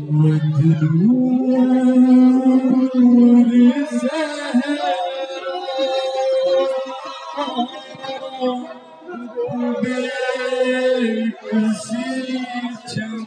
والنور زهرة بكسيتم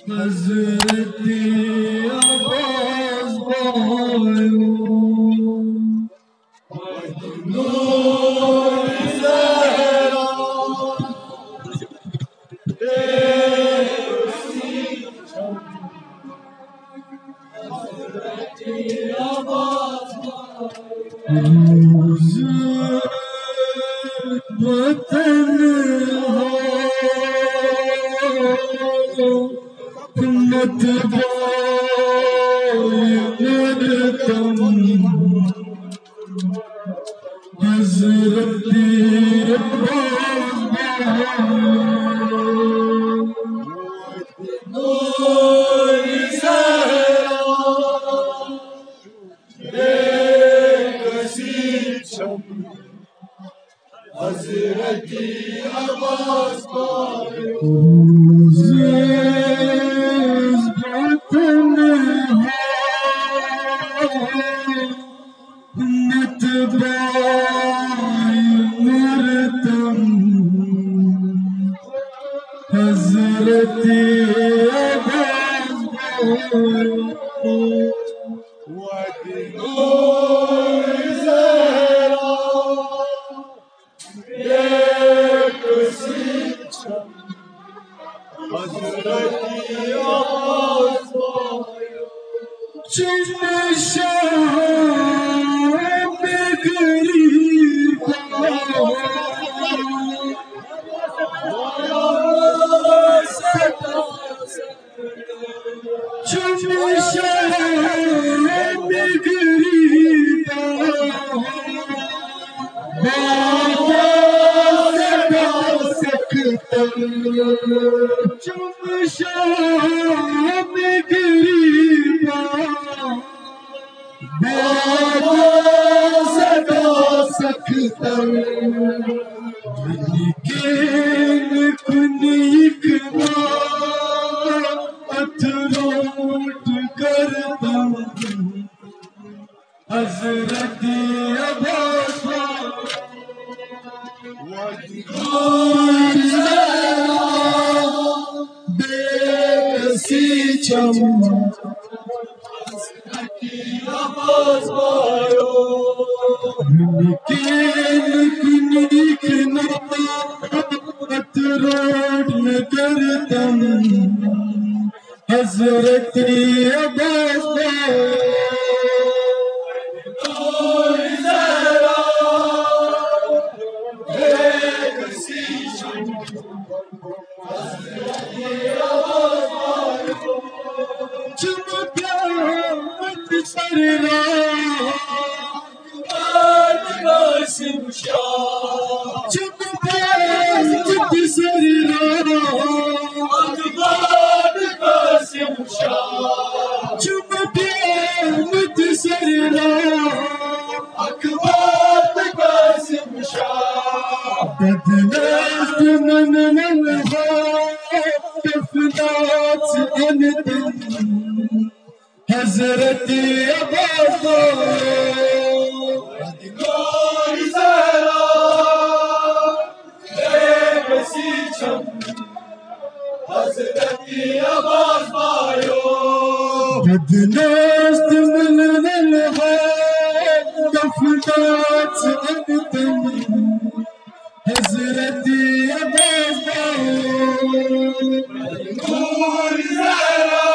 حضرتي عباس bio والنور زهرة بكسيتم حضرتي عباس bio وطنها متباين حضرتي نور زهرة بكسيتم حضرتي عباس bio زيز بطنها متباين مرتم حضرتي عباس bio ودنور زهرة بكسيتم حضرتي عباس bio جن الشام قريبا جن الشام قريبا جم الشام قريبا بابا سدا سكتر لكن كن يكنا اتروت کردم حضرتي عباس ودنور زهرة بكسيتم حضرتي عباس بايو لكن اتروت کردم حضرتي عباس بايو نور زهرة بكسيتم حضرتي عباس بايو جم قیامت سر راہ قاسم شاہ جم قیامت سر راہ قاسم شاہ جم قیامت سر راہ قاسم شاہ بدناست من دفنات انتم حضرتي عباس بايو ودنور زهرة بكسيتم حضرتي عباس بايو بدناست من دفنات انتم حضرتي عباس بايو ودنور زهرة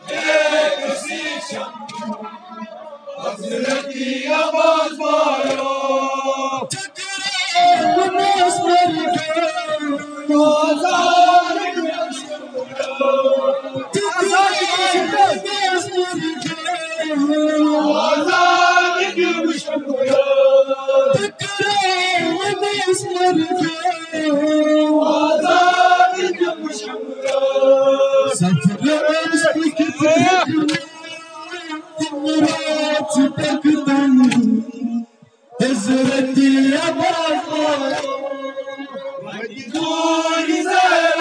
بكسيتم حضرتي عباس بايو تقرأ ونصبر وذلك تقرأ ونصبر وذلك مشكور تقرأ ونصبر وذلك مشكور سفر أسبك مرات تقدم حضرتي عباس بايو ودنور زهرة